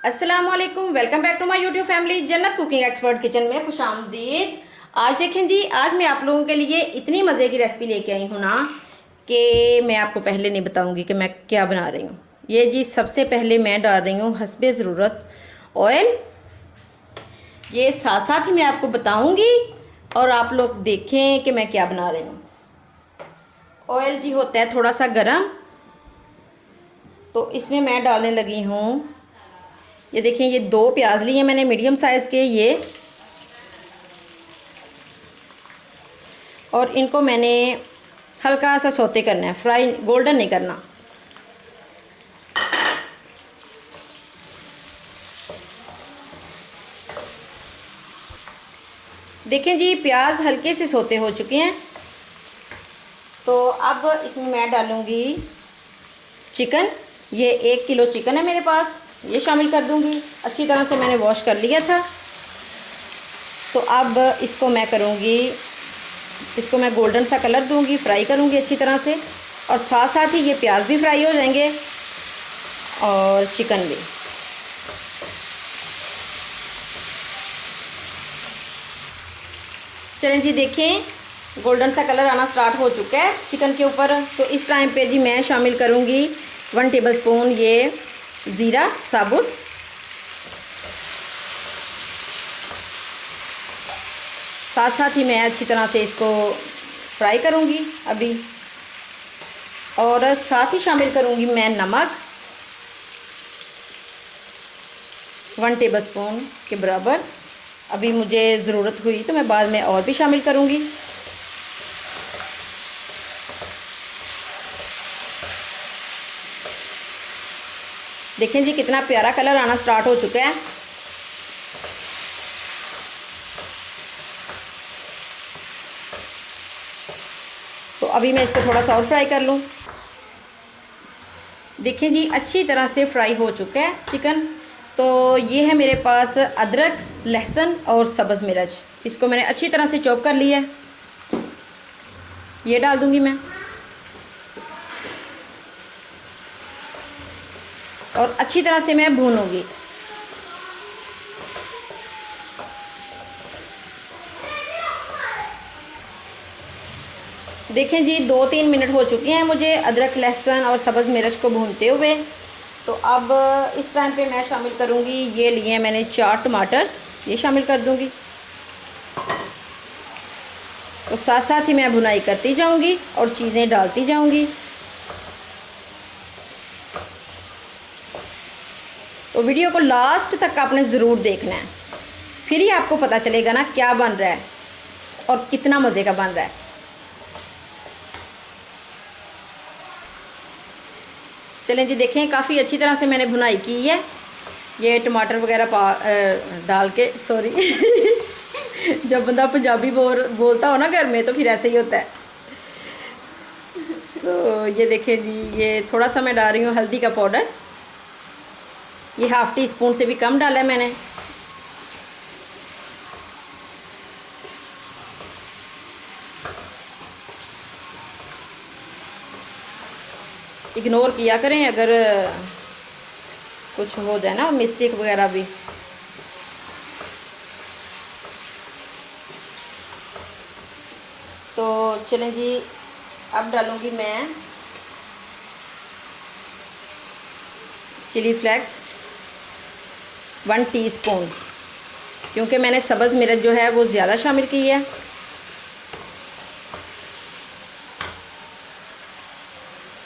अस्सलामुअलैकुम, welcome back to my YouTube family. Jannat cooking expert kitchen में खुशामदीद। आज देखें जी, आज मैं आप लोगों के लिए इतनी मज़े की रेसिपी लेके आई हूँ ना कि मैं आपको पहले नहीं बताऊँगी कि मैं क्या बना रही हूँ। ये जी सबसे पहले मैं डाल रही हूँ हस्बे ज़रूरत ऑयल। ये साथ साथ ही मैं आपको बताऊँगी और आप लोग देखें कि मैं क्या बना रही हूँ। ऑयल जी होता है थोड़ा सा गरम, तो इसमें मैं डालने लगी हूँ, ये देखें, ये 2 प्याज लिए मैंने मीडियम साइज़ के ये, और इनको मैंने हल्का सा सौते करना है, फ्राई गोल्डन नहीं करना। देखें जी, प्याज हल्के से सौते हो चुके हैं। तो अब इसमें मैं डालूँगी चिकन। ये 1 किलो चिकन है मेरे पास, ये शामिल कर दूँगी। अच्छी तरह से मैंने वॉश कर लिया था। तो अब इसको मैं करूँगी, इसको मैं गोल्डन सा कलर दूँगी, फ्राई करूँगी अच्छी तरह से, और साथ साथ ही ये प्याज भी फ्राई हो जाएंगे और चिकन भी। चलें जी, देखें गोल्डन सा कलर आना स्टार्ट हो चुका है चिकन के ऊपर। तो इस टाइम पे जी मैं शामिल करूँगी 1 टेबलस्पून ये ज़ीरा साबुत, साथ साथ ही मैं अच्छी तरह से इसको फ्राई करूँगी अभी। और साथ ही शामिल करूँगी मैं नमक 1 टेबलस्पून के बराबर। अभी मुझे ज़रूरत हुई तो मैं बाद में और भी शामिल करूँगी। देखें जी कितना प्यारा कलर आना स्टार्ट हो चुका है। तो अभी मैं इसको थोड़ा सा और फ्राई कर लूँ। देखें जी अच्छी तरह से फ्राई हो चुका है चिकन। तो ये है मेरे पास अदरक, लहसुन और सब्ज़ मिर्च, इसको मैंने अच्छी तरह से चॉप कर लिया है। ये डाल दूंगी मैं, और अच्छी तरह से मैं भूनूंगी। देखें जी 2-3 मिनट हो चुके हैं मुझे अदरक, लहसुन और सब्ज़ मिर्च को भूनते हुए। तो अब इस टाइम पे मैं शामिल करूंगी, ये लिए हैं मैंने 4 टमाटर, ये शामिल कर दूंगी। तो साथ साथ ही मैं भुनाई करती जाऊंगी और चीज़ें डालती जाऊंगी। तो वीडियो को लास्ट तक आपने ज़रूर देखना है, फिर ही आपको पता चलेगा ना क्या बन रहा है और कितना मज़े का बन रहा है। चलें जी, देखें काफ़ी अच्छी तरह से मैंने भुनाई की है। ये टमाटर वगैरह डाल के, सॉरी जब बंदा पंजाबी बोलता हो ना घर में तो फिर ऐसे ही होता है। तो ये देखें जी, ये थोड़ा सा मैं डाल रही हूँ हल्दी का पाउडर, ये ½ टीस्पून से भी कम डाला है मैंने। इग्नोर किया करें अगर कुछ हो जाए ना मिस्टेक वगैरह भी। तो चलें जी, अब डालूंगी मैं चिली फ्लेक्स 1 टीस्पून, क्योंकि मैंने सब्ज़ मिर्च जो है वो ज़्यादा शामिल की है।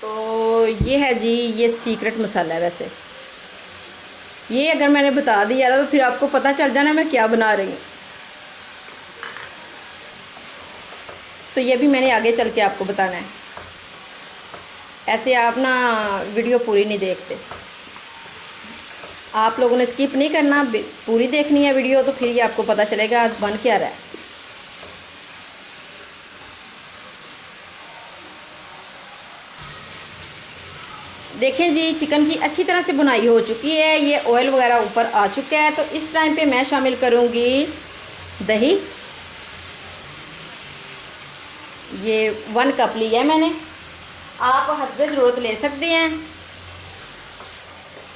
तो ये है जी, ये सीक्रेट मसाला है। वैसे ये अगर मैंने बता दिया तो फिर आपको पता चल जाना मैं क्या बना रही हूँ। तो ये भी मैंने आगे चल के आपको बताना है, ऐसे आप ना वीडियो पूरी नहीं देखते। आप लोगों ने स्किप नहीं करना, पूरी देखनी है वीडियो, तो फिर ये आपको पता चलेगा आज बन क्या रहा है। देखें जी चिकन की अच्छी तरह से बुनाई हो चुकी है, ये ऑयल वगैरह ऊपर आ चुका है। तो इस टाइम पे मैं शामिल करूँगी दही। ये 1 कप लिया है मैंने, आप हस्बे ज़रूरत ले सकते हैं।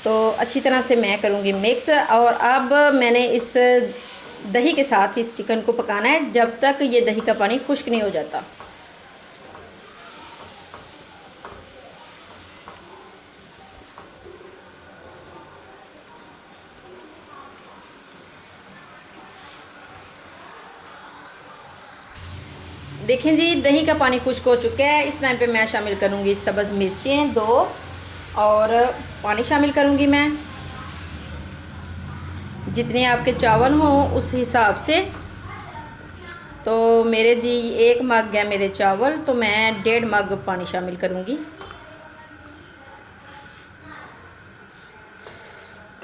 तो अच्छी तरह से मैं करूँगी मिक्स। और अब मैंने इस दही के साथ इस चिकन को पकाना है जब तक ये दही का पानी खुश्क नहीं हो जाता। देखें जी, दही का पानी खुश्क हो चुका है। इस टाइम पे मैं शामिल करूँगी सब्ज़ मिर्चें 2 और पानी शामिल करूँगी मैं। जितने आपके चावल हों उस हिसाब से। तो मेरे जी 1 मग है मेरे चावल, तो मैं 1.5 मग पानी शामिल करूँगी।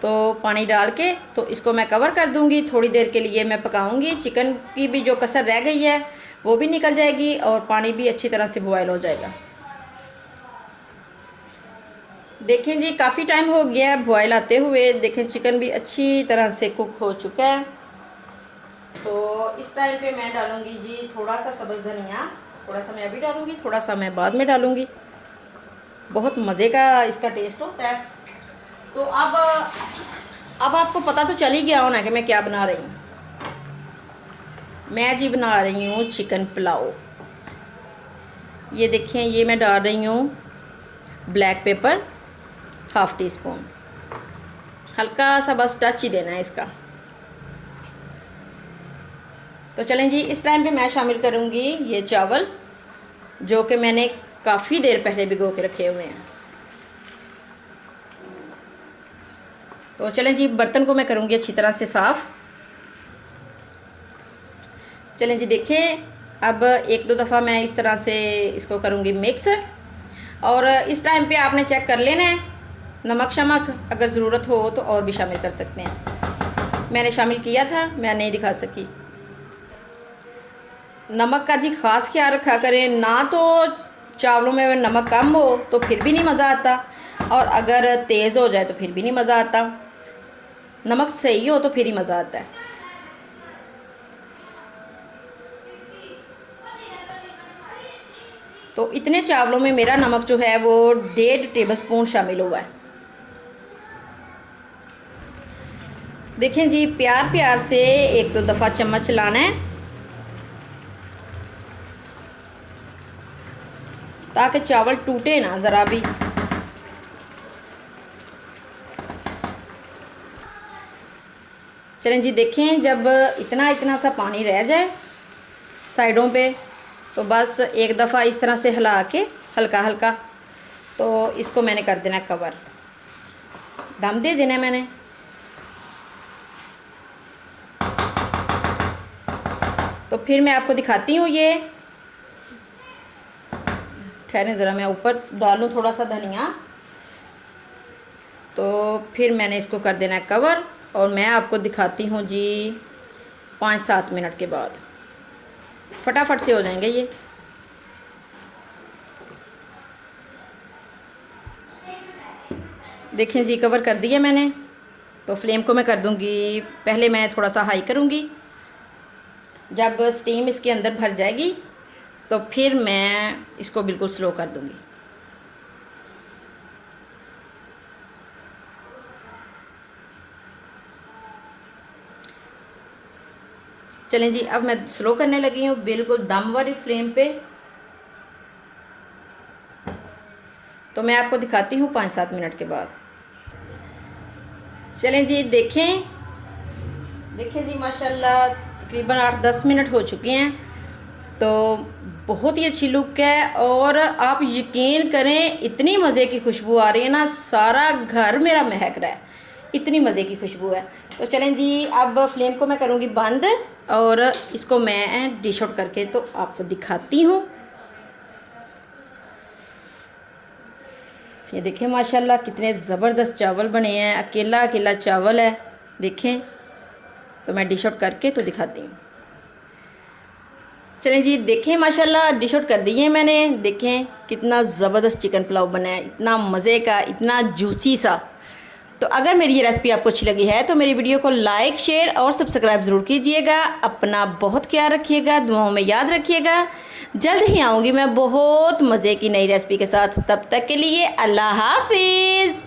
तो पानी डाल के तो इसको मैं कवर कर दूँगी। थोड़ी देर के लिए मैं पकाऊँगी। चिकन की भी जो कसर रह गई है वो भी निकल जाएगी और पानी भी अच्छी तरह से बॉयल हो जाएगा। देखें जी, काफ़ी टाइम हो गया है बॉयल आते हुए। देखें चिकन भी अच्छी तरह से कुक हो चुका है। तो इस टाइम पे मैं डालूँगी जी थोड़ा सा सब्ज़ धनिया। थोड़ा सा मैं अभी डालूँगी, थोड़ा सा मैं बाद में डालूँगी। बहुत मज़े का इसका टेस्ट होता है। तो अब आपको पता तो चल ही गया होना कि मैं क्या बना रही हूँ। मैं जी बना रही हूँ चिकन पुलाव। ये देखें, ये मैं डाल रही हूँ ब्लैक पेपर 1/2 टीस्पून। हल्का सा बस टच ही देना है इसका। तो चलें जी, इस टाइम पे मैं शामिल करूँगी ये चावल जो कि मैंने काफ़ी देर पहले भिगो के रखे हुए हैं। तो चलें जी, बर्तन को मैं करूँगी अच्छी तरह से साफ़। चलें जी, देखें अब 1-2 दफ़ा मैं इस तरह से इसको करूँगी मिक्स। और इस टाइम पे आपने चेक कर लेना है नमक शमक, अगर ज़रूरत हो तो और भी शामिल कर सकते हैं। मैंने शामिल किया था, मैं नहीं दिखा सकी। नमक का जी ख़ास ख्याल रखा करें, ना तो चावलों में नमक कम हो तो फिर भी नहीं मज़ा आता, और अगर तेज़ हो जाए तो फिर भी नहीं मज़ा आता। नमक सही हो तो फिर ही मज़ा आता है। तो इतने चावलों में मेरा नमक जो है वो 1.5 टेबलस्पून शामिल हुआ है। देखें जी, प्यार प्यार से 1-2 दफ़ा चम्मच चलाना है ताकि चावल टूटे ना ज़रा भी। चलें जी, देखें जब इतना इतना सा पानी रह जाए साइडों पे तो बस एक दफ़ा इस तरह से हिला के हल्का हल्का तो इसको मैंने कर देना कवर, दम दे देना मैंने। तो फिर मैं आपको दिखाती हूँ। ये ठहरें ज़रा, मैं ऊपर डालूँ थोड़ा सा धनिया। तो फिर मैंने इसको कर देना कवर और मैं आपको दिखाती हूँ जी 5-7 मिनट के बाद। फटाफट से हो जाएंगे ये। देखें जी, कवर कर दिया मैंने। तो फ्लेम को मैं कर दूँगी, पहले मैं थोड़ा सा हाई करूँगी। जब स्टीम इसके अंदर भर जाएगी तो फिर मैं इसको बिल्कुल स्लो कर दूँगी। चलें जी, अब मैं स्लो करने लगी हूँ बिल्कुल दम वाली फ्लेम पे। तो मैं आपको दिखाती हूँ 5-7 मिनट के बाद। चलें जी, देखें जी, माशाल्लाह तकरीबन 8-10 मिनट हो चुके हैं। तो बहुत ही अच्छी लुक है और आप यकीन करें इतनी मज़े की खुशबू आ रही है ना, सारा घर मेरा महक रहा है, इतनी मज़े की खुशबू है। तो चलें जी, अब फ्लेम को मैं करूँगी बंद और इसको मैं डिश आउट करके तो आपको दिखाती हूँ। ये देखें माशाल्लाह कितने ज़बरदस्त चावल बने हैं, अकेला अकेला चावल है। देखें, तो मैं डिश आउट करके तो दिखाती हूँ। चलें जी, देखें माशाल्लाह डिश आउट कर दिए मैंने। देखें कितना ज़बरदस्त चिकन पुलाव बना है, इतना मज़े का, इतना जूसी सा। तो अगर मेरी ये रेसिपी आपको अच्छी लगी है तो मेरी वीडियो को लाइक, शेयर और सब्सक्राइब ज़रूर कीजिएगा। अपना बहुत ख्याल रखिएगा, दुआओं में याद रखिएगा। जल्द ही आऊँगी मैं बहुत मज़े की नई रेसिपी के साथ। तब तक के लिए अल्लाह हाफिज़।